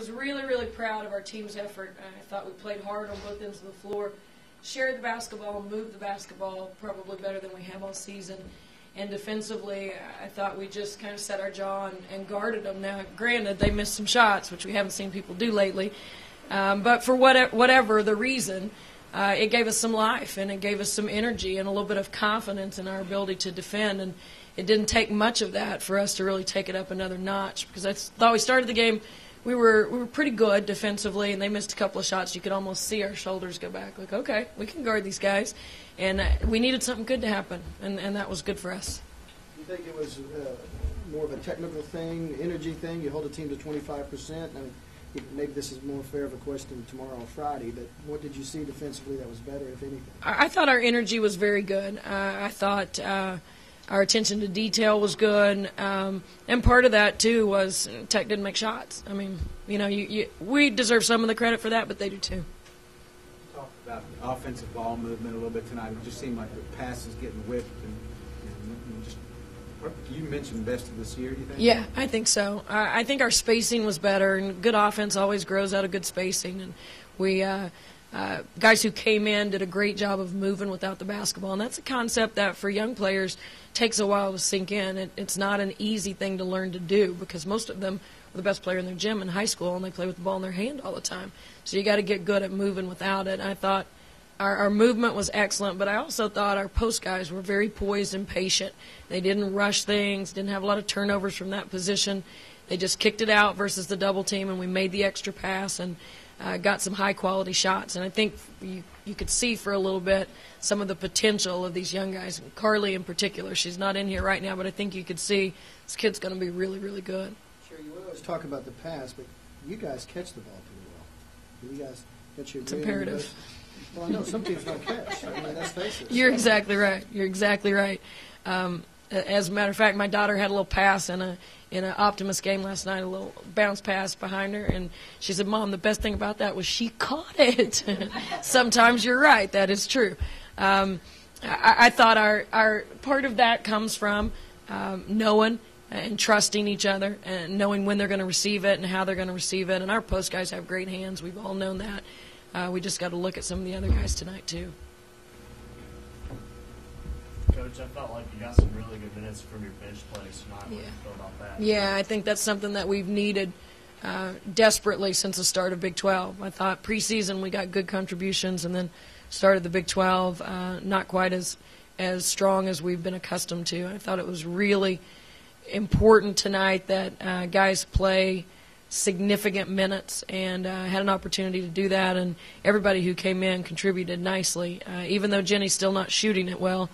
was really, really proud of our team's effort. I thought we played hard on both ends of the floor, shared the basketball, moved the basketball probably better than we have all season. And defensively, I thought we just kind of set our jaw and guarded them. Now, granted, they missed some shots, which we haven't seen people do lately. But for whatever the reason, it gave us some life, and it gave us some energy and a little bit of confidence in our ability to defend. And it didn't take much of that for us to really take it up another notch, because I thought we started the game, we were pretty good defensively, and they missed a couple of shots. You could almost see our shoulders go back, like, okay, we can guard these guys. And we needed something good to happen, and that was good for us. Do you think it was more of a technical thing, energy thing? You hold a team to 25%. I mean, maybe this is more fair of a question tomorrow on Friday, but what did you see defensively that was better, if anything? I thought our energy was very good. I thought our attention to detail was good, and part of that too was Tech didn't make shots. I mean, we deserve some of the credit for that, but they do too. Talk about the offensive ball movement a little bit tonight. It just seemed like the passes getting whipped, and just you mentioned best of this year. Do you think? Yeah, I think so. I think our spacing was better, and good offense always grows out of good spacing, and we. Guys who came in did a great job of moving without the basketball, and that's a concept that for young players takes a while to sink in. It's not an easy thing to learn to do, because most of them are the best player in their gym in high school, and they play with the ball in their hand all the time. So you got to get good at moving without it. And I thought our movement was excellent, but I also thought our post guys were very poised and patient. They didn't rush things, didn't have a lot of turnovers from that position. They just kicked it out versus the double team, and we made the extra pass and got some high-quality shots. And I think you could see for a little bit some of the potential of these young guys. Carly in particular, she's not in here right now, but I think you could see this kid's going to be really, really good. Sure, you always talk about the pass, but you guys catch the ball pretty well. You guys catch your It's imperative. Well, I know some teams don't catch. I mean, let's face it. You're exactly right. You're exactly right. As a matter of fact, my daughter had a little pass in an Optimus game last night, a little bounce pass behind her, and she said, "Mom, the best thing about that was she caught it." Sometimes you're right. That is true. I thought our part of that comes from knowing and trusting each other and knowing when they're going to receive it and how they're going to receive it. And our post guys have great hands. We've all known that. We just got to look at some of the other guys tonight, too. Coach, I felt like you got some really good minutes from your bench players tonight. What do you feel about that? Yeah, I think that's something that we've needed desperately since the start of Big 12. I thought preseason we got good contributions, and then started the Big 12 not quite as strong as we've been accustomed to. I thought it was really important tonight that guys play significant minutes, and had an opportunity to do that, and everybody who came in contributed nicely. Even though Jenny's still not shooting it well,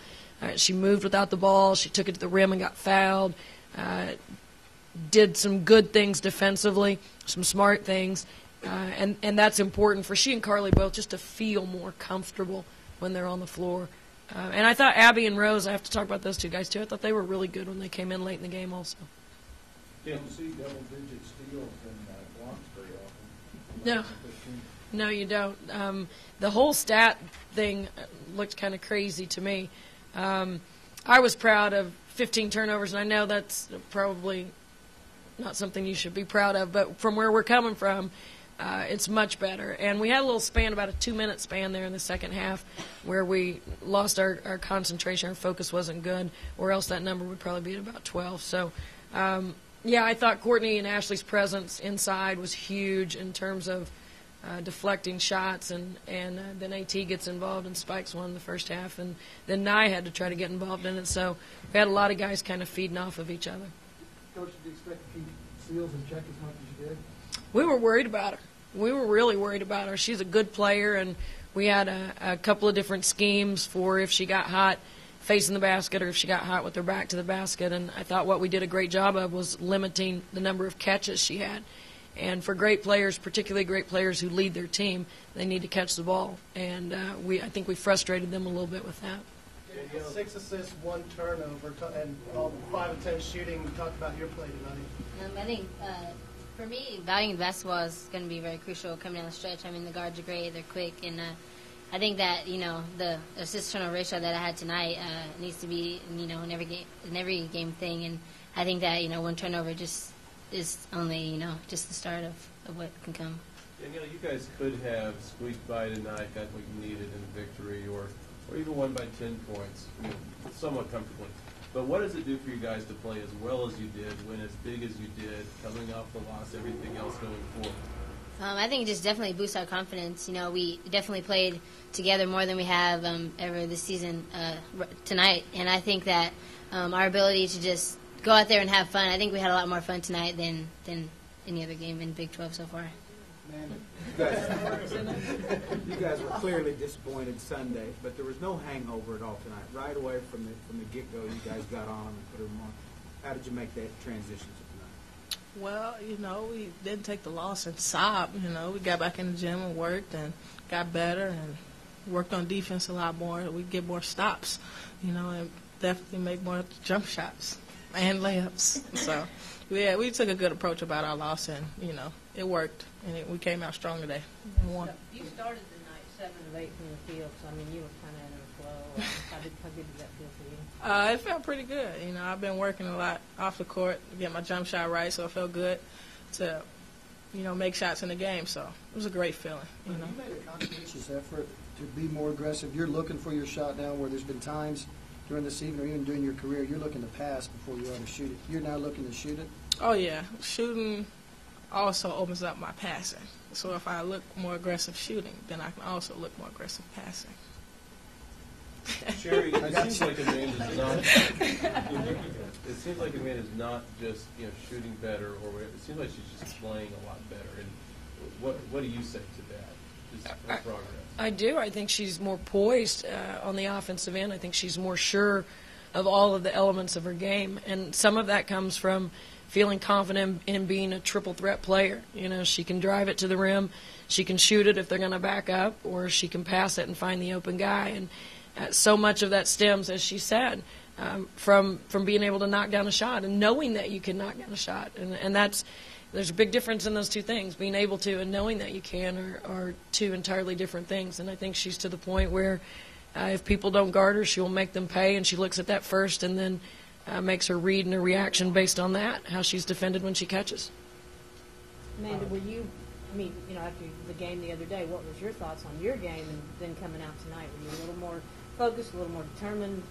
she moved without the ball, she took it to the rim and got fouled, did some good things defensively, some smart things, and that's important for she and Carly both, just to feel more comfortable when they're on the floor. And I thought Abby and Rose, I have to talk about those two guys too, I thought they were really good when they came in late in the game also. You don't see double-digit steals in blocks very often. No, you don't. The whole stat thing looked kind of crazy to me. I was proud of 15 turnovers, and I know that's probably not something you should be proud of, but from where we're coming from, it's much better. And we had a little span, about a 2-minute span there in the second half, where we lost our concentration, our focus wasn't good, or else that number would probably be at about 12. So, yeah, I thought Courtney and Ashley's presence inside was huge in terms of deflecting shots, and then AT gets involved and spikes one in the first half, and then Nye had to try to get involved in it. So we had a lot of guys kind of feeding off of each other. Coach, did you expect to keep Seals in check as much as you did? We were worried about her. We were really worried about her. She's a good player, and we had a couple of different schemes for if she got hot facing the basket or if she got hot with her back to the basket. And I thought what we did a great job of was limiting the number of catches she had. And for great players, particularly great players who lead their team, they need to catch the ball. And I think we frustrated them a little bit with that. 6 assists, 1 turnover, and 5 of 10 shooting. We talked about your play tonight. I think for me, valuing the basketball is going to be very crucial coming down the stretch. I mean, the guards are great, they're quick, and I think that the assist turnover ratio that I had tonight needs to be in every game thing. And I think that 1 turnover just is only just the start of what can come. Danielle, you guys could have squeaked by tonight, got what you needed in a victory, or even won by 10 points, somewhat comfortably. But what does it do for you guys to play as well as you did, win as big as you did, coming off the loss, everything else going forward? I think it just definitely boosts our confidence. We definitely played together more than we have ever this season tonight. And I think that our ability to just go out there and have fun, I think we had a lot more fun tonight than any other game in Big 12 so far. Man, you guys were clearly disappointed Sunday, but there was no hangover at all tonight. Right away from the get-go, you guys got on and put them on. How did you make that transition to tonight? Well, we didn't take the loss and sob. We got back in the gym and worked and got better and worked on defense a lot more. We get more stops, and definitely make more jump shots and layups. So, we took a good approach about our loss, and, it worked, and we came out strong today and won. You started the night 7 of 8 from the field, so, you were kind of in a flow. How good did that feel for you? It felt pretty good. I've been working a lot off the court to get my jump shot right, so it felt good to, make shots in the game. So it was a great feeling. You made a conscientious effort to be more aggressive. You're looking for your shot now, where there's been times during the season or even during your career, you're looking to pass before you ever shoot it. You're now looking to shoot it? Oh, yeah. Shooting also opens up my passing. So if I look more aggressive shooting, then I can also look more aggressive passing. Sherri, it seems like Amanda's not just shooting better, or whatever. It seems like she's just playing a lot better. And what do you say to that? Just her progress. I do. I think she's more poised on the offensive end. I think she's more sure of all of the elements of her game, and some of that comes from feeling confident in being a triple threat player. She can drive it to the rim, she can shoot it if they're going to back up, or she can pass it and find the open guy. And so much of that stems, as she said, from being able to knock down a shot and knowing that you can knock down a shot. And there's a big difference in those two things. Being able to and knowing that you can are two entirely different things. And I think she's to the point where if people don't guard her, she will make them pay, and she looks at that first and then makes her read and her reaction based on that, how she's defended when she catches. Amanda, were you, after the game the other day, what was your thoughts on your game and then coming out tonight? Were you a little more focused, a little more determined?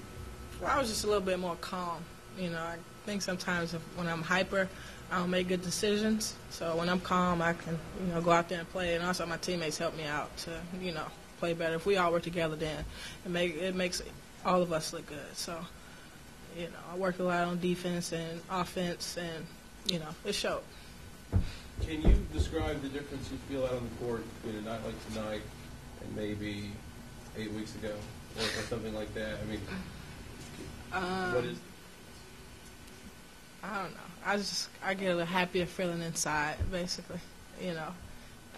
I was just a little bit more calm. I think sometimes when I'm hyper, I don't make good decisions. So when I'm calm, I can, go out there and play. And also my teammates help me out to, play better. If we all work together, then it makes all of us look good. So, I worked a lot on defense and offense, and, it showed. Can you describe the difference you feel out on the court between a night like tonight and maybe 8 weeks ago or something like that? What is? I don't know. I get a happier feeling inside, basically.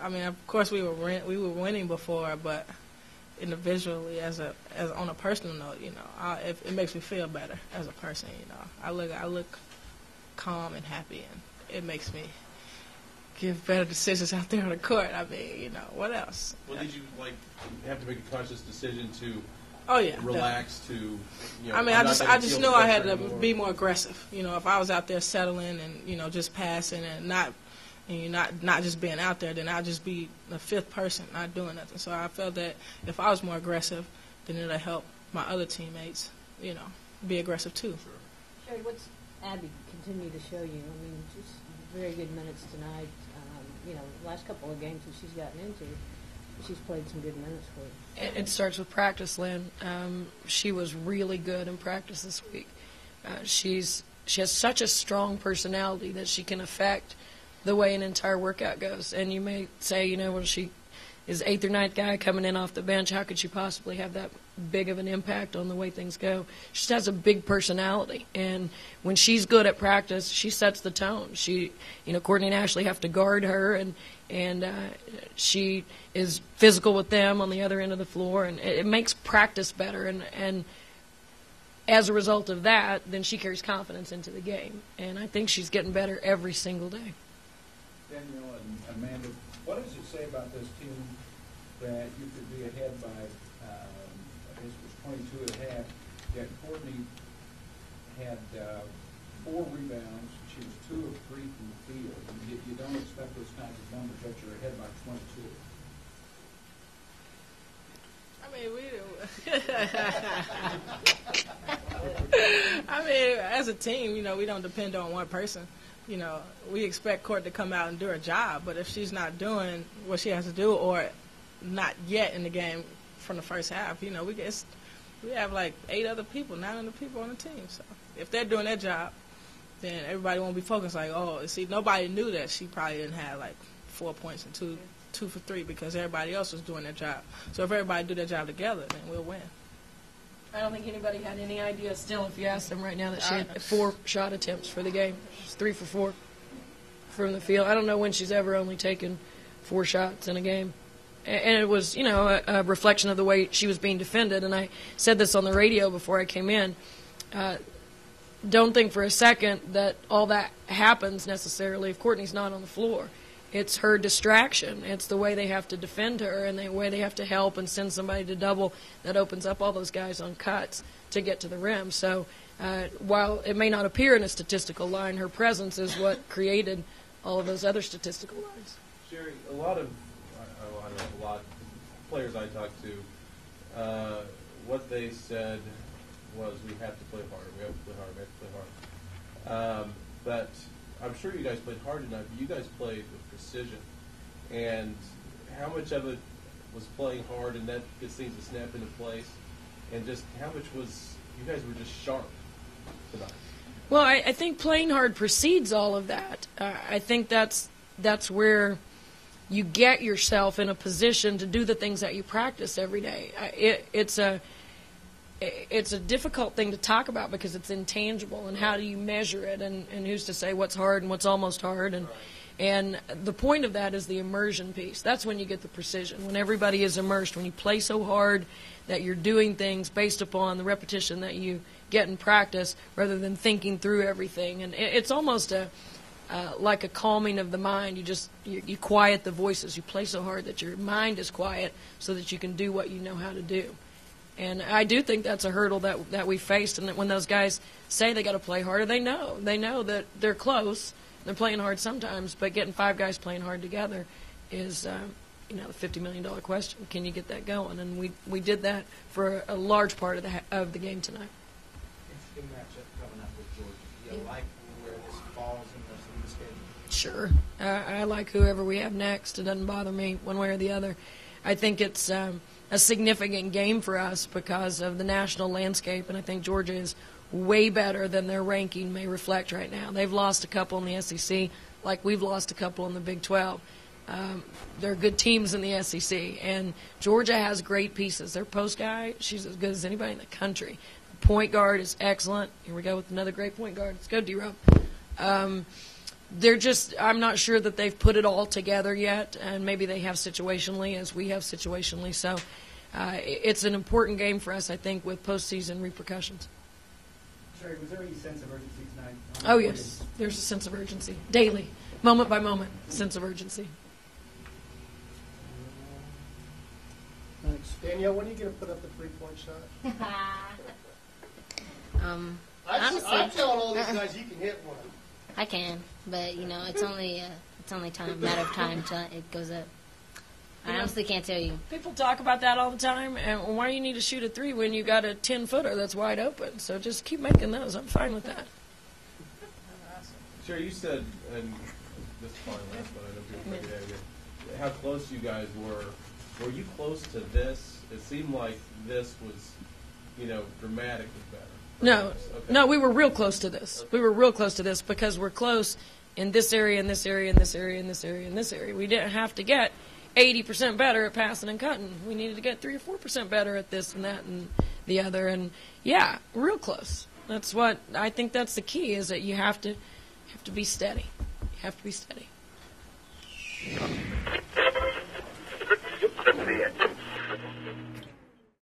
Of course we were winning before, but individually, as on a personal note, it makes me feel better as a person. I look calm and happy, and it makes me give better decisions out there on the court. What else? Well, did you have to make a conscious decision to? Oh yeah, relax definitely. To. I just knew I had to be more aggressive. If I was out there settling and just passing and not just being out there, then I'd just be the fifth person not doing nothing. So I felt that if I was more aggressive, then it'll help my other teammates, be aggressive too. Sherri, what's Abby continue to show you? Just very good minutes tonight. Last couple of games that she's gotten into, she's played some good minutes for you. It starts with practice, Lynn. She was really good in practice this week. She has such a strong personality that she can affect the way an entire workout goes. And you may say, when she is 8th or 9th guy coming in off the bench, how could she possibly have that big of an impact on the way things go? She just has a big personality. And when she's good at practice, she sets the tone. Courtney and Ashley have to guard her, and she is physical with them on the other end of the floor, and it makes practice better. And as a result of that, then she carries confidence into the game. And I think she's getting better every single day. Danielle and Amanda, what does it say about this team that you could be ahead by, I guess it was 22 and a half, yet Courtney had 4 rebounds. She was 2 of 3 from the field. You don't expect those kinds of numbers, but you're ahead by 22. I mean, as a team, we don't depend on one person. We expect Court to come out and do her job, but if she's not doing what she has to do or not yet in the game from the first half, we have like 8 other people, 9 other people on the team. So if they're doing their job, then everybody won't be focused like, oh, see, nobody knew that she probably didn't have like 4 points and two for 3 because everybody else was doing their job. So if everybody do their job together, then we'll win. I don't think anybody had any idea still, if you asked them right now, that she had 4 shot attempts for the game. She's 3 for 4 from the field. I don't know when she's ever only taken 4 shots in a game. And it was, a reflection of the way she was being defended. And I said this on the radio before I came in. Don't think for a second that all that happens necessarily if Courtney's not on the floor. It's her distraction. It's the way they have to defend her and the way they have to help and send somebody to double that opens up all those guys on cuts to get to the rim. So while it may not appear in a statistical line, her presence is what created all of those other statistical lines. Sherri, a lot of players I talked to, what they said was we have to play harder, we have to play harder, we have to play harder. But I'm sure you guys played hard tonight, but you guys played with precision. And how much of it was playing hard and that gets things to snap into place? And just how much was you guys were just sharp tonight? Well, I think playing hard precedes all of that. I think that's where you get yourself in a position to do the things that you practice every day. It's a difficult thing to talk about because it's intangible, and how do you measure it, and who's to say what's hard and what's almost hard, and the point of that is the immersion piece. That's when you get the precision, when everybody is immersed, when you play so hard that you're doing things based upon the repetition that you get in practice rather than thinking through everything. And it's almost like a calming of the mind. You quiet the voices. You play so hard that your mind is quiet so that you can do what you know how to do. And I do think that's a hurdle that we faced, and that when those guys say they got to play harder, they know that they're close. They're playing hard sometimes, but getting 5 guys playing hard together is, the $50 million question. Can you get that going? And we did that for a large part of the game tonight. Interesting matchup coming up with Georgia. Do you like where this falls in the schedule? Sure. I like whoever we have next. It doesn't bother me one way or the other. I think it's a significant game for us because of the national landscape, and I think Georgia is way better than their ranking may reflect right now. They've lost a couple in the SEC, like we've lost a couple in the Big 12. They're good teams in the SEC, and Georgia has great pieces. Their post guy, she's as good as anybody in the country. The point guard is excellent. Here we go with another great point guard. Let's go, D-Rob. I'm not sure that they've put it all together yet, and maybe they have situationally as we have situationally. So it's an important game for us, I think, with postseason repercussions. Sherri, was there any sense of urgency tonight? Oh, yes. There's a sense of urgency. Daily, moment by moment, sense of urgency. Thanks. Danielle, when are you going to put up the 3-point shot? Honestly, I'm telling all these guys you can hit one. I can, but it's only matter of time till it goes up. I honestly can't tell you. People talk about that all the time, and why do you need to shoot a 3 when you got a 10-footer that's wide open? So just keep making those. I'm fine with that. Sherri, you said, and this is probably the last one, I know people forget it again, how close you guys were. Were you close to this? It seemed like this was, dramatically better. No, Okay. no, we were real close to this. We were real close to this because we're close in this area, in this area, in this area, in this area, in this area. We didn't have to get 80% better at passing and cutting. We needed to get 3 or 4% better at this and that and the other. And yeah, real close. That's what I think. That's the key, is that you have to be steady. You have to be steady.